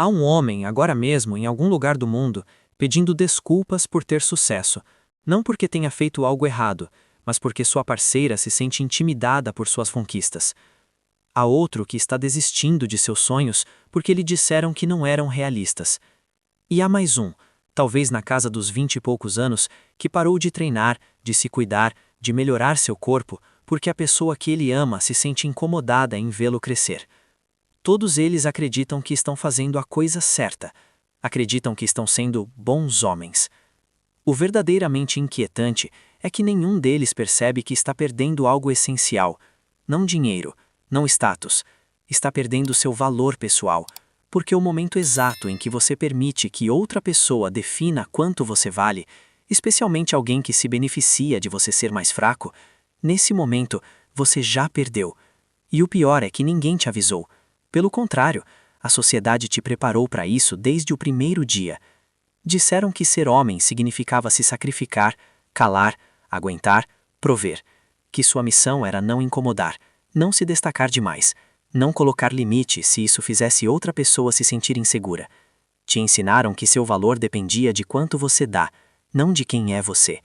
Há um homem, agora mesmo, em algum lugar do mundo, pedindo desculpas por ter sucesso, não porque tenha feito algo errado, mas porque sua parceira se sente intimidada por suas conquistas. Há outro que está desistindo de seus sonhos porque lhe disseram que não eram realistas. E há mais um, talvez na casa dos 20 e poucos anos, que parou de treinar, de se cuidar, de melhorar seu corpo, porque a pessoa que ele ama se sente incomodada em vê-lo crescer. Todos eles acreditam que estão fazendo a coisa certa, acreditam que estão sendo bons homens. O verdadeiramente inquietante é que nenhum deles percebe que está perdendo algo essencial, não dinheiro, não status, está perdendo seu valor pessoal, porque o momento exato em que você permite que outra pessoa defina quanto você vale, especialmente alguém que se beneficia de você ser mais fraco, nesse momento você já perdeu. E o pior é que ninguém te avisou. Pelo contrário, a sociedade te preparou para isso desde o primeiro dia. Disseram que ser homem significava se sacrificar, calar, aguentar, prover, que sua missão era não incomodar, não se destacar demais, não colocar limite se isso fizesse outra pessoa se sentir insegura. Te ensinaram que seu valor dependia de quanto você dá, não de quem é você.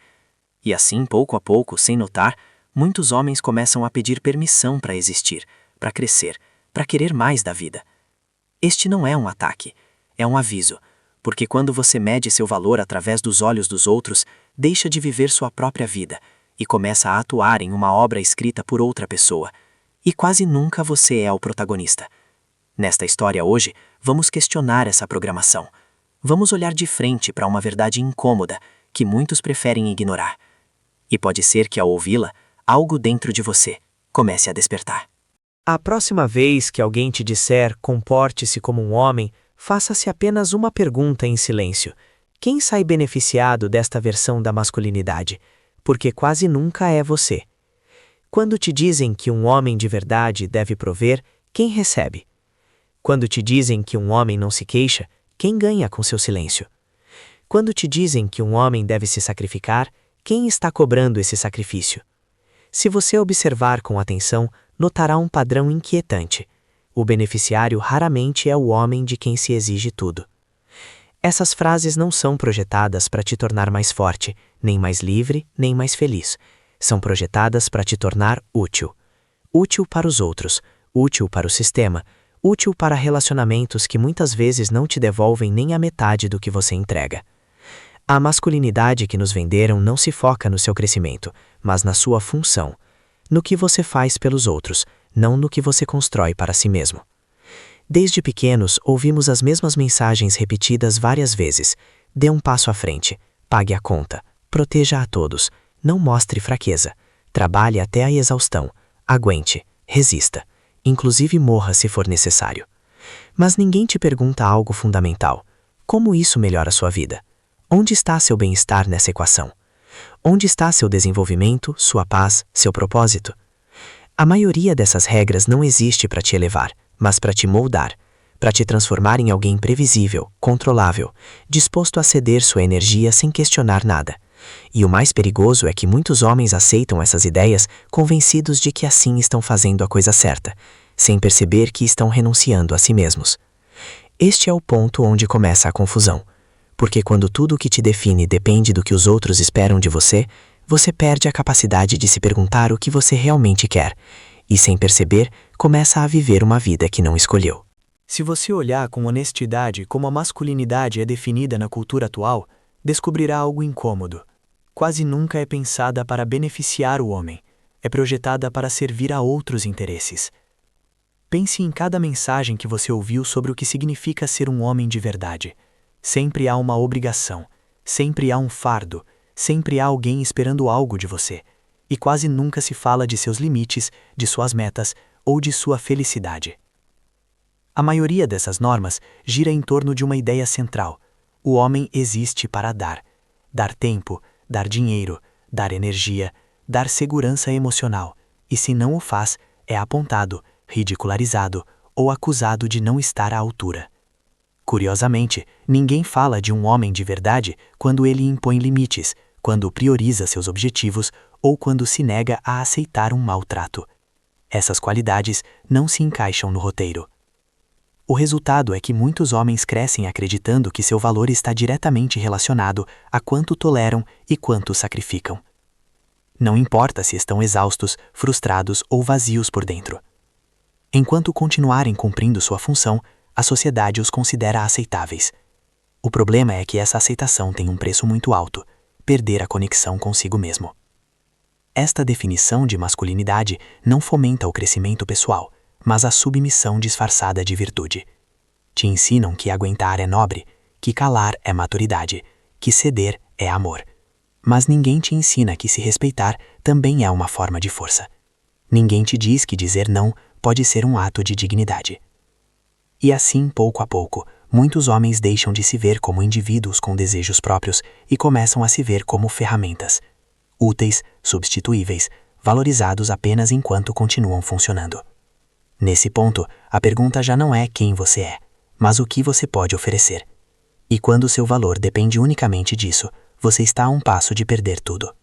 E assim, pouco a pouco, sem notar, muitos homens começam a pedir permissão para existir, para crescer, para querer mais da vida. Este não é um ataque, é um aviso, porque quando você mede seu valor através dos olhos dos outros, deixa de viver sua própria vida e começa a atuar em uma obra escrita por outra pessoa. E quase nunca você é o protagonista. Nesta história hoje, vamos questionar essa programação. Vamos olhar de frente para uma verdade incômoda que muitos preferem ignorar. E pode ser que ao ouvi-la, algo dentro de você comece a despertar. A próxima vez que alguém te disser comporte-se como um homem, faça-se apenas uma pergunta em silêncio. Quem sai beneficiado desta versão da masculinidade? Porque quase nunca é você. Quando te dizem que um homem de verdade deve prover, quem recebe? Quando te dizem que um homem não se queixa, quem ganha com seu silêncio? Quando te dizem que um homem deve se sacrificar, quem está cobrando esse sacrifício? Se você observar com atenção, notará um padrão inquietante. O beneficiário raramente é o homem de quem se exige tudo. Essas frases não são projetadas para te tornar mais forte, nem mais livre, nem mais feliz. São projetadas para te tornar útil. Útil para os outros, útil para o sistema, útil para relacionamentos que muitas vezes não te devolvem nem a metade do que você entrega. A masculinidade que nos venderam não se foca no seu crescimento, mas na sua função, no que você faz pelos outros, não no que você constrói para si mesmo. Desde pequenos, ouvimos as mesmas mensagens repetidas várias vezes. Dê um passo à frente, pague a conta, proteja a todos, não mostre fraqueza, trabalhe até a exaustão, aguente, resista, inclusive morra se for necessário. Mas ninguém te pergunta algo fundamental. Como isso melhora sua vida? Onde está seu bem-estar nessa equação? Onde está seu desenvolvimento, sua paz, seu propósito? A maioria dessas regras não existe para te elevar, mas para te moldar, para te transformar em alguém previsível, controlável, disposto a ceder sua energia sem questionar nada. E o mais perigoso é que muitos homens aceitam essas ideias convencidos de que assim estão fazendo a coisa certa, sem perceber que estão renunciando a si mesmos. Este é o ponto onde começa a confusão. Porque quando tudo o que te define depende do que os outros esperam de você, você perde a capacidade de se perguntar o que você realmente quer, e sem perceber, começa a viver uma vida que não escolheu. Se você olhar com honestidade como a masculinidade é definida na cultura atual, descobrirá algo incômodo. Quase nunca é pensada para beneficiar o homem, é projetada para servir a outros interesses. Pense em cada mensagem que você ouviu sobre o que significa ser um homem de verdade. Sempre há uma obrigação, sempre há um fardo, sempre há alguém esperando algo de você, e quase nunca se fala de seus limites, de suas metas ou de sua felicidade. A maioria dessas normas gira em torno de uma ideia central: o homem existe para dar. Dar tempo, dar dinheiro, dar energia, dar segurança emocional, e se não o faz, é apontado, ridicularizado ou acusado de não estar à altura. Curiosamente, ninguém fala de um homem de verdade quando ele impõe limites, quando prioriza seus objetivos ou quando se nega a aceitar um maltrato. Essas qualidades não se encaixam no roteiro. O resultado é que muitos homens crescem acreditando que seu valor está diretamente relacionado a quanto toleram e quanto sacrificam. Não importa se estão exaustos, frustrados ou vazios por dentro. Enquanto continuarem cumprindo sua função, a sociedade os considera aceitáveis. O problema é que essa aceitação tem um preço muito alto: perder a conexão consigo mesmo. Esta definição de masculinidade não fomenta o crescimento pessoal, mas a submissão disfarçada de virtude. Te ensinam que aguentar é nobre, que calar é maturidade, que ceder é amor. Mas ninguém te ensina que se respeitar também é uma forma de força. Ninguém te diz que dizer não pode ser um ato de dignidade. E assim, pouco a pouco, muitos homens deixam de se ver como indivíduos com desejos próprios e começam a se ver como ferramentas, úteis, substituíveis, valorizados apenas enquanto continuam funcionando. Nesse ponto, a pergunta já não é quem você é, mas o que você pode oferecer. E quando seu valor depende unicamente disso, você está a um passo de perder tudo.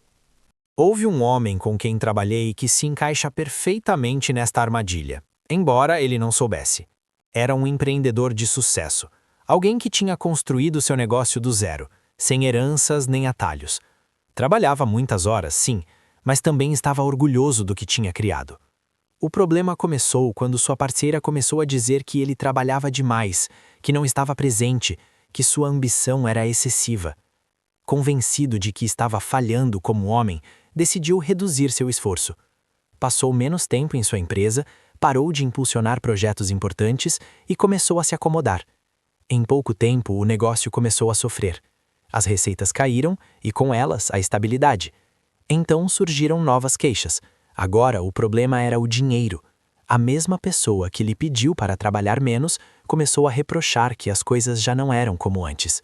Houve um homem com quem trabalhei que se encaixa perfeitamente nesta armadilha, embora ele não soubesse. Era um empreendedor de sucesso, alguém que tinha construído seu negócio do zero, sem heranças nem atalhos. Trabalhava muitas horas, sim, mas também estava orgulhoso do que tinha criado. O problema começou quando sua parceira começou a dizer que ele trabalhava demais, que não estava presente, que sua ambição era excessiva. Convencido de que estava falhando como homem, decidiu reduzir seu esforço. Passou menos tempo em sua empresa, parou de impulsionar projetos importantes e começou a se acomodar. Em pouco tempo, o negócio começou a sofrer. As receitas caíram e, com elas, a estabilidade. Então surgiram novas queixas. Agora o problema era o dinheiro. A mesma pessoa que lhe pediu para trabalhar menos começou a reprochar que as coisas já não eram como antes.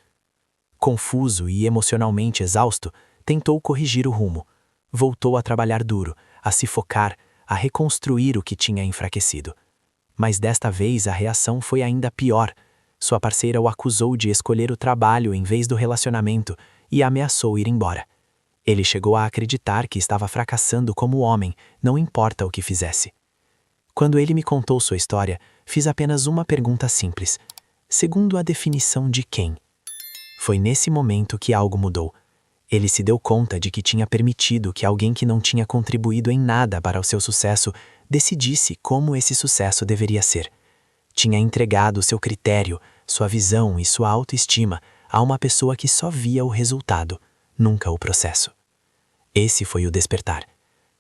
Confuso e emocionalmente exausto, tentou corrigir o rumo. Voltou a trabalhar duro, a se focar, a reconstruir o que tinha enfraquecido. Mas desta vez a reação foi ainda pior. Sua parceira o acusou de escolher o trabalho em vez do relacionamento e ameaçou ir embora. Ele chegou a acreditar que estava fracassando como homem, não importa o que fizesse. Quando ele me contou sua história, fiz apenas uma pergunta simples: segundo a definição de quem? Foi nesse momento que algo mudou. Ele se deu conta de que tinha permitido que alguém que não tinha contribuído em nada para o seu sucesso decidisse como esse sucesso deveria ser. Tinha entregado seu critério, sua visão e sua autoestima a uma pessoa que só via o resultado, nunca o processo. Esse foi o despertar.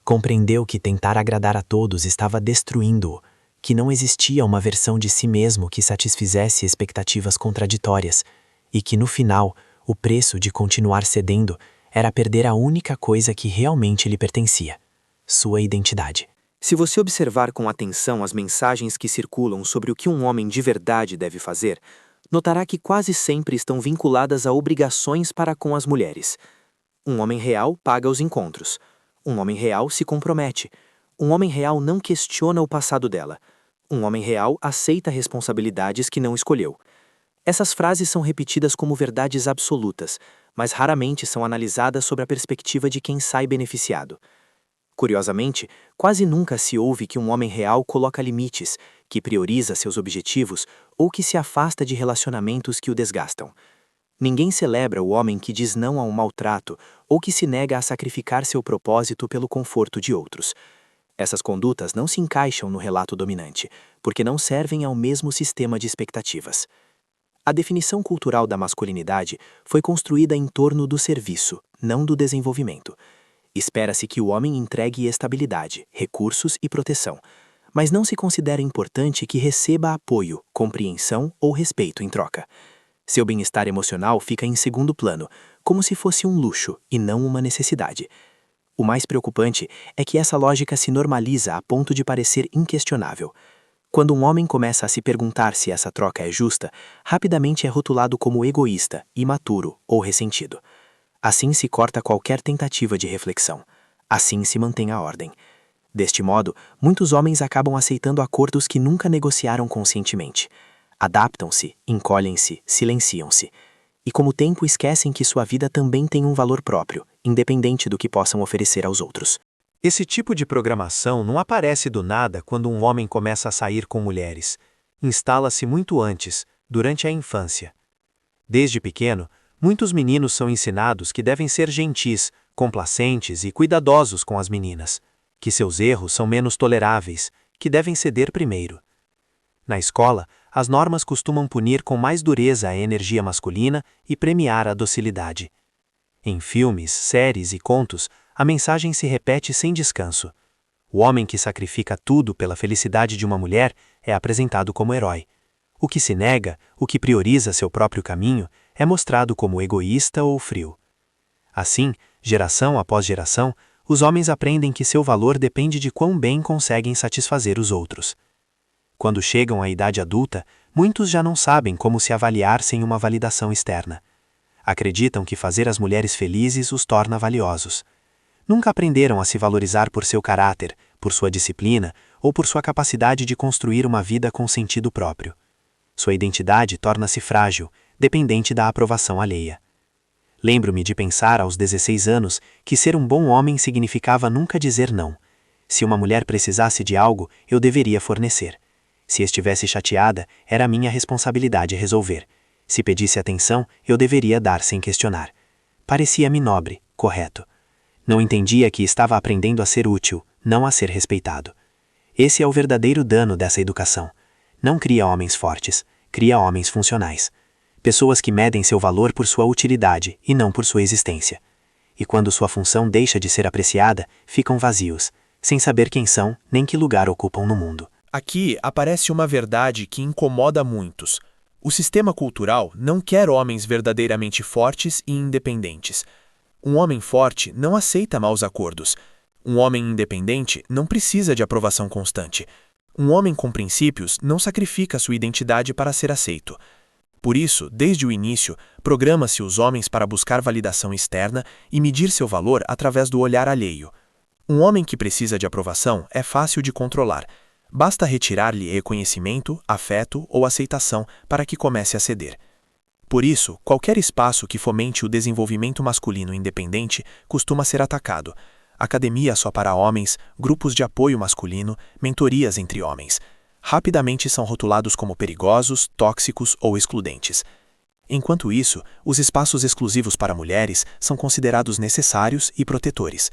Compreendeu que tentar agradar a todos estava destruindo-o, que não existia uma versão de si mesmo que satisfizesse expectativas contraditórias, e que no final, o preço de continuar cedendo era perder a única coisa que realmente lhe pertencia: sua identidade. Se você observar com atenção as mensagens que circulam sobre o que um homem de verdade deve fazer, notará que quase sempre estão vinculadas a obrigações para com as mulheres. Um homem real paga os encontros. Um homem real se compromete. Um homem real não questiona o passado dela. Um homem real aceita responsabilidades que não escolheu. Essas frases são repetidas como verdades absolutas, mas raramente são analisadas sob a perspectiva de quem sai beneficiado. Curiosamente, quase nunca se ouve que um homem real coloca limites, que prioriza seus objetivos ou que se afasta de relacionamentos que o desgastam. Ninguém celebra o homem que diz não a um maltrato ou que se nega a sacrificar seu propósito pelo conforto de outros. Essas condutas não se encaixam no relato dominante, porque não servem ao mesmo sistema de expectativas. A definição cultural da masculinidade foi construída em torno do serviço, não do desenvolvimento. Espera-se que o homem entregue estabilidade, recursos e proteção, mas não se considera importante que receba apoio, compreensão ou respeito em troca. Seu bem-estar emocional fica em segundo plano, como se fosse um luxo e não uma necessidade. O mais preocupante é que essa lógica se normaliza a ponto de parecer inquestionável. Quando um homem começa a se perguntar se essa troca é justa, rapidamente é rotulado como egoísta, imaturo ou ressentido. Assim se corta qualquer tentativa de reflexão. Assim se mantém a ordem. Deste modo, muitos homens acabam aceitando acordos que nunca negociaram conscientemente. Adaptam-se, encolhem-se, silenciam-se. E com o tempo esquecem que sua vida também tem um valor próprio, independente do que possam oferecer aos outros. Esse tipo de programação não aparece do nada quando um homem começa a sair com mulheres. instala-se muito antes, durante a infância. Desde pequeno, muitos meninos são ensinados que devem ser gentis, complacentes e cuidadosos com as meninas, que seus erros são menos toleráveis, que devem ceder primeiro. Na escola, as normas costumam punir com mais dureza a energia masculina e premiar a docilidade. Em filmes, séries e contos, a mensagem se repete sem descanso. O homem que sacrifica tudo pela felicidade de uma mulher é apresentado como herói. O que se nega, o que prioriza seu próprio caminho, é mostrado como egoísta ou frio. Assim, geração após geração, os homens aprendem que seu valor depende de quão bem conseguem satisfazer os outros. Quando chegam à idade adulta, muitos já não sabem como se avaliar sem uma validação externa. Acreditam que fazer as mulheres felizes os torna valiosos. Nunca aprenderam a se valorizar por seu caráter, por sua disciplina ou por sua capacidade de construir uma vida com sentido próprio. Sua identidade torna-se frágil, dependente da aprovação alheia. Lembro-me de pensar aos 16 anos que ser um bom homem significava nunca dizer não. Se uma mulher precisasse de algo, eu deveria fornecer. Se estivesse chateada, era minha responsabilidade resolver. Se pedisse atenção, eu deveria dar sem questionar. Parecia-me nobre, correto. Não entendia que estava aprendendo a ser útil, não a ser respeitado. Esse é o verdadeiro dano dessa educação. Não cria homens fortes, cria homens funcionais. Pessoas que medem seu valor por sua utilidade e não por sua existência. E quando sua função deixa de ser apreciada, ficam vazios, sem saber quem são nem que lugar ocupam no mundo. Aqui aparece uma verdade que incomoda muitos. O sistema cultural não quer homens verdadeiramente fortes e independentes. Um homem forte não aceita maus acordos. Um homem independente não precisa de aprovação constante. Um homem com princípios não sacrifica sua identidade para ser aceito. Por isso, desde o início, programa-se os homens para buscar validação externa e medir seu valor através do olhar alheio. Um homem que precisa de aprovação é fácil de controlar. Basta retirar-lhe reconhecimento, afeto ou aceitação para que comece a ceder. Por isso, qualquer espaço que fomente o desenvolvimento masculino independente costuma ser atacado. Academia só para homens, grupos de apoio masculino, mentorias entre homens. Rapidamente são rotulados como perigosos, tóxicos ou excludentes. Enquanto isso, os espaços exclusivos para mulheres são considerados necessários e protetores.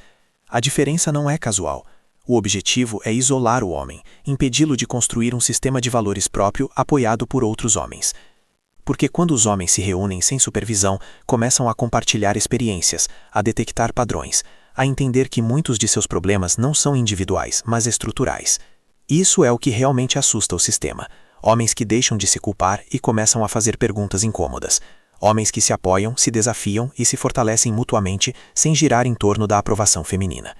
A diferença não é casual. O objetivo é isolar o homem, impedi-lo de construir um sistema de valores próprio apoiado por outros homens. Porque quando os homens se reúnem sem supervisão, começam a compartilhar experiências, a detectar padrões, a entender que muitos de seus problemas não são individuais, mas estruturais. Isso é o que realmente assusta o sistema. Homens que deixam de se culpar e começam a fazer perguntas incômodas. Homens que se apoiam, se desafiam e se fortalecem mutuamente sem girar em torno da aprovação feminina.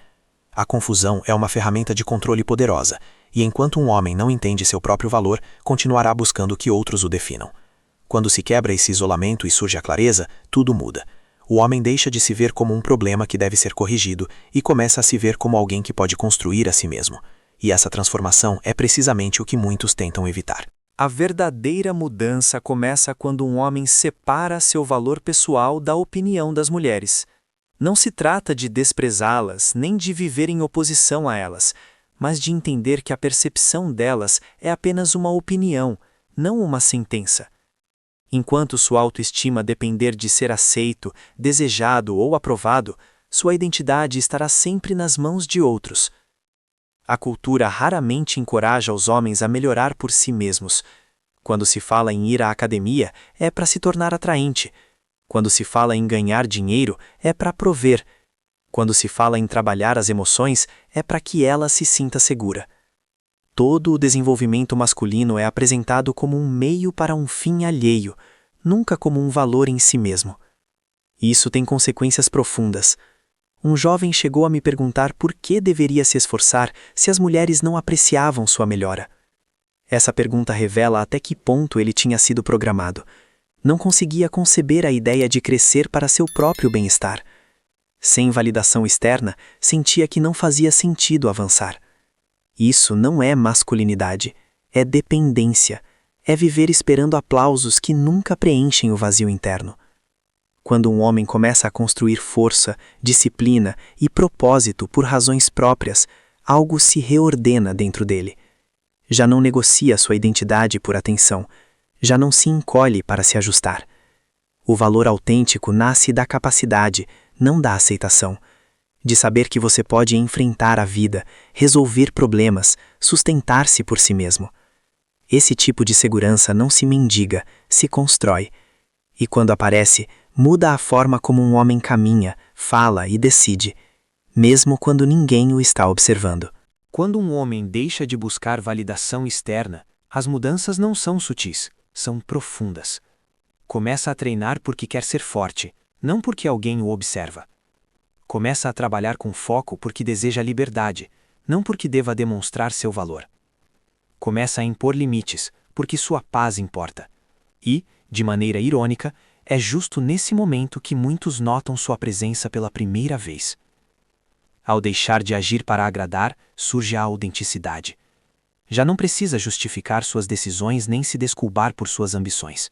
A confusão é uma ferramenta de controle poderosa, e enquanto um homem não entende seu próprio valor, continuará buscando que outros o definam. Quando se quebra esse isolamento e surge a clareza, tudo muda. O homem deixa de se ver como um problema que deve ser corrigido e começa a se ver como alguém que pode construir a si mesmo. E essa transformação é precisamente o que muitos tentam evitar. A verdadeira mudança começa quando um homem separa seu valor pessoal da opinião das mulheres. Não se trata de desprezá-las, nem de viver em oposição a elas, mas de entender que a percepção delas é apenas uma opinião, não uma sentença. Enquanto sua autoestima depender de ser aceito, desejado ou aprovado, sua identidade estará sempre nas mãos de outros. A cultura raramente encoraja os homens a melhorar por si mesmos. Quando se fala em ir à academia, é para se tornar atraente. Quando se fala em ganhar dinheiro, é para prover. Quando se fala em trabalhar as emoções, é para que ela se sinta segura. Todo o desenvolvimento masculino é apresentado como um meio para um fim alheio, nunca como um valor em si mesmo. Isso tem consequências profundas. Um jovem chegou a me perguntar por que deveria se esforçar se as mulheres não apreciavam sua melhora. Essa pergunta revela até que ponto ele tinha sido programado. Não conseguia conceber a ideia de crescer para seu próprio bem-estar. Sem validação externa, sentia que não fazia sentido avançar. Isso não é masculinidade, é dependência, é viver esperando aplausos que nunca preenchem o vazio interno. Quando um homem começa a construir força, disciplina e propósito por razões próprias, algo se reordena dentro dele. Já não negocia sua identidade por atenção. Já não se encolhe para se ajustar. O valor autêntico nasce da capacidade, não da aceitação. De saber que você pode enfrentar a vida, resolver problemas, sustentar-se por si mesmo. Esse tipo de segurança não se mendiga, se constrói. E quando aparece, muda a forma como um homem caminha, fala e decide, mesmo quando ninguém o está observando. Quando um homem deixa de buscar validação externa, as mudanças não são sutis, são profundas. Começa a treinar porque quer ser forte, não porque alguém o observa. Começa a trabalhar com foco porque deseja liberdade, não porque deva demonstrar seu valor. Começa a impor limites, porque sua paz importa. E, de maneira irônica, é justo nesse momento que muitos notam sua presença pela primeira vez. Ao deixar de agir para agradar, surge a autenticidade. Já não precisa justificar suas decisões nem se desculpar por suas ambições.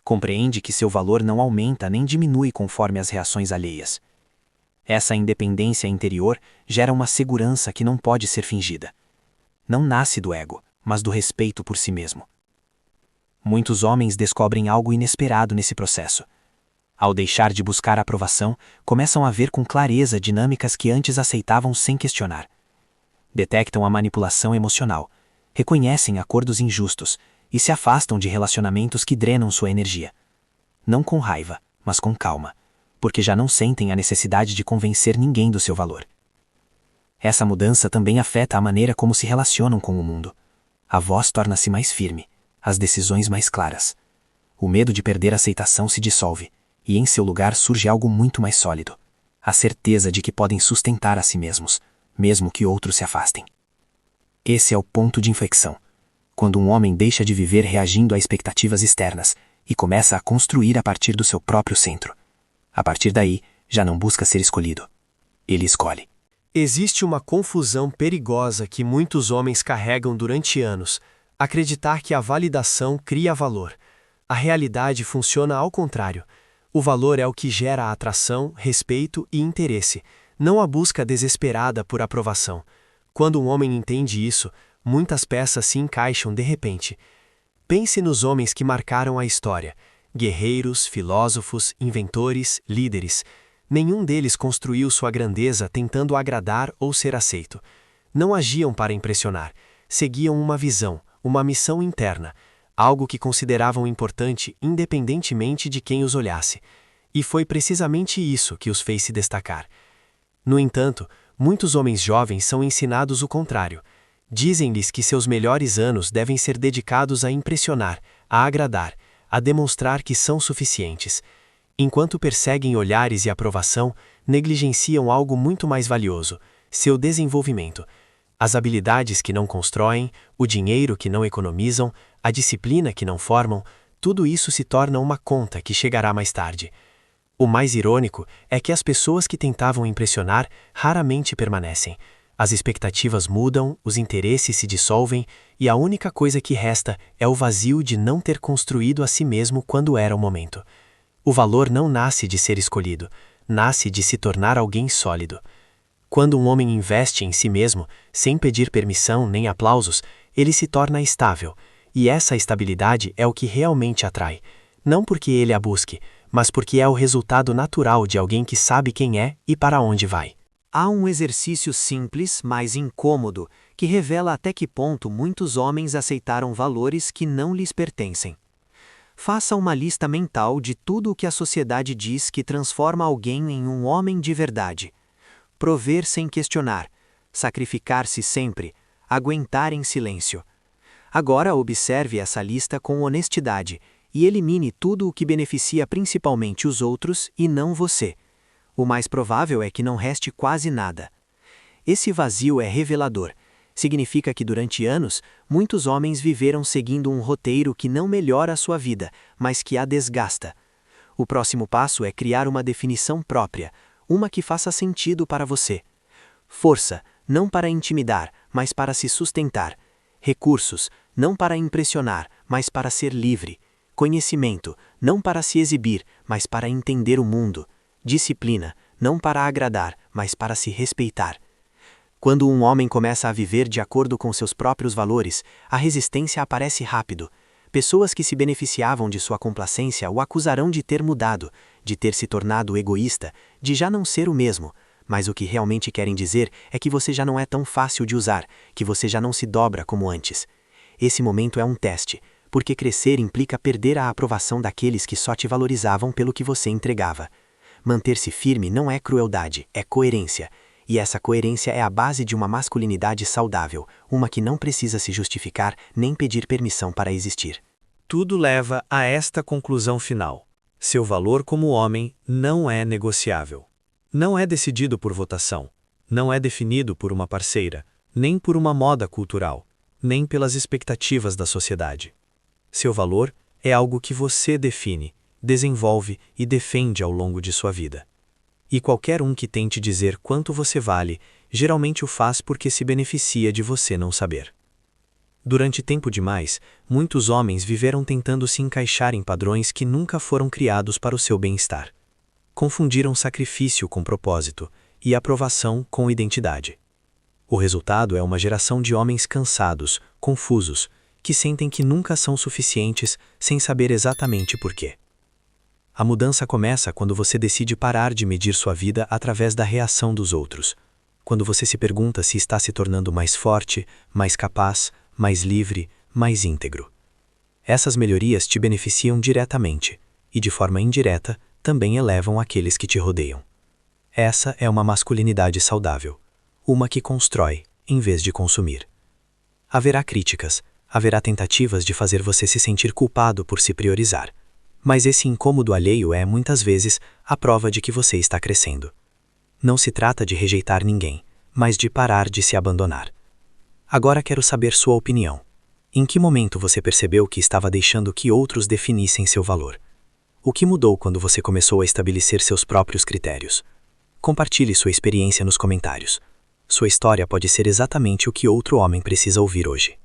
Compreende que seu valor não aumenta nem diminui conforme as reações alheias. Essa independência interior gera uma segurança que não pode ser fingida. Não nasce do ego, mas do respeito por si mesmo. Muitos homens descobrem algo inesperado nesse processo. Ao deixar de buscar aprovação, começam a ver com clareza dinâmicas que antes aceitavam sem questionar. Detectam a manipulação emocional, reconhecem acordos injustos e se afastam de relacionamentos que drenam sua energia. Não com raiva, mas com calma, porque já não sentem a necessidade de convencer ninguém do seu valor. Essa mudança também afeta a maneira como se relacionam com o mundo. A voz torna-se mais firme, as decisões mais claras. O medo de perder a aceitação se dissolve, e em seu lugar surge algo muito mais sólido: a certeza de que podem sustentar a si mesmos, mesmo que outros se afastem. Esse é o ponto de inflexão, quando um homem deixa de viver reagindo a expectativas externas e começa a construir a partir do seu próprio centro. A partir daí, já não busca ser escolhido. Ele escolhe. Existe uma confusão perigosa que muitos homens carregam durante anos: acreditar que a validação cria valor. A realidade funciona ao contrário. O valor é o que gera a atração, respeito e interesse, não a busca desesperada por aprovação. Quando um homem entende isso, muitas peças se encaixam de repente. Pense nos homens que marcaram a história: guerreiros, filósofos, inventores, líderes. Nenhum deles construiu sua grandeza tentando agradar ou ser aceito. Não agiam para impressionar, seguiam uma visão, uma missão interna, algo que consideravam importante independentemente de quem os olhasse. E foi precisamente isso que os fez se destacar. No entanto, muitos homens jovens são ensinados o contrário. Dizem-lhes que seus melhores anos devem ser dedicados a impressionar, a agradar, a demonstrar que são suficientes. Enquanto perseguem olhares e aprovação, negligenciam algo muito mais valioso: seu desenvolvimento. As habilidades que não constroem, o dinheiro que não economizam, a disciplina que não formam, tudo isso se torna uma conta que chegará mais tarde. O mais irônico é que as pessoas que tentavam impressionar raramente permanecem. As expectativas mudam, os interesses se dissolvem, e a única coisa que resta é o vazio de não ter construído a si mesmo quando era o momento. O valor não nasce de ser escolhido, nasce de se tornar alguém sólido. Quando um homem investe em si mesmo, sem pedir permissão nem aplausos, ele se torna estável, e essa estabilidade é o que realmente atrai, não porque ele a busque, mas porque é o resultado natural de alguém que sabe quem é e para onde vai. Há um exercício simples, mas incômodo, que revela até que ponto muitos homens aceitaram valores que não lhes pertencem. Faça uma lista mental de tudo o que a sociedade diz que transforma alguém em um homem de verdade. Prover sem questionar, sacrificar-se sempre, aguentar em silêncio. Agora observe essa lista com honestidade e elimine tudo o que beneficia principalmente os outros e não você. O mais provável é que não reste quase nada. Esse vazio é revelador. Significa que durante anos, muitos homens viveram seguindo um roteiro que não melhora a sua vida, mas que a desgasta. O próximo passo é criar uma definição própria, uma que faça sentido para você. Força, não para intimidar, mas para se sustentar. Recursos, não para impressionar, mas para ser livre. Conhecimento, não para se exibir, mas para entender o mundo. Disciplina, não para agradar, mas para se respeitar. Quando um homem começa a viver de acordo com seus próprios valores, a resistência aparece rápido. Pessoas que se beneficiavam de sua complacência o acusarão de ter mudado, de ter se tornado egoísta, de já não ser o mesmo. Mas o que realmente querem dizer é que você já não é tão fácil de usar, que você já não se dobra como antes. Esse momento é um teste, porque crescer implica perder a aprovação daqueles que só te valorizavam pelo que você entregava. Manter-se firme não é crueldade, é coerência. E essa coerência é a base de uma masculinidade saudável, uma que não precisa se justificar nem pedir permissão para existir. Tudo leva a esta conclusão final. Seu valor como homem não é negociável. Não é decidido por votação. Não é definido por uma parceira, nem por uma moda cultural, nem pelas expectativas da sociedade. Seu valor é algo que você define, desenvolve e defende ao longo de sua vida. E qualquer um que tente dizer quanto você vale, geralmente o faz porque se beneficia de você não saber. Durante tempo demais, muitos homens viveram tentando se encaixar em padrões que nunca foram criados para o seu bem-estar. Confundiram sacrifício com propósito e aprovação com identidade. O resultado é uma geração de homens cansados, confusos, que sentem que nunca são suficientes sem saber exatamente por quê. A mudança começa quando você decide parar de medir sua vida através da reação dos outros. Quando você se pergunta se está se tornando mais forte, mais capaz, mais livre, mais íntegro. Essas melhorias te beneficiam diretamente e, de forma indireta, também elevam aqueles que te rodeiam. Essa é uma masculinidade saudável, uma que constrói, em vez de consumir. Haverá críticas, haverá tentativas de fazer você se sentir culpado por se priorizar. Mas esse incômodo alheio é, muitas vezes, a prova de que você está crescendo. Não se trata de rejeitar ninguém, mas de parar de se abandonar. Agora quero saber sua opinião. Em que momento você percebeu que estava deixando que outros definissem seu valor? O que mudou quando você começou a estabelecer seus próprios critérios? Compartilhe sua experiência nos comentários. Sua história pode ser exatamente o que outro homem precisa ouvir hoje.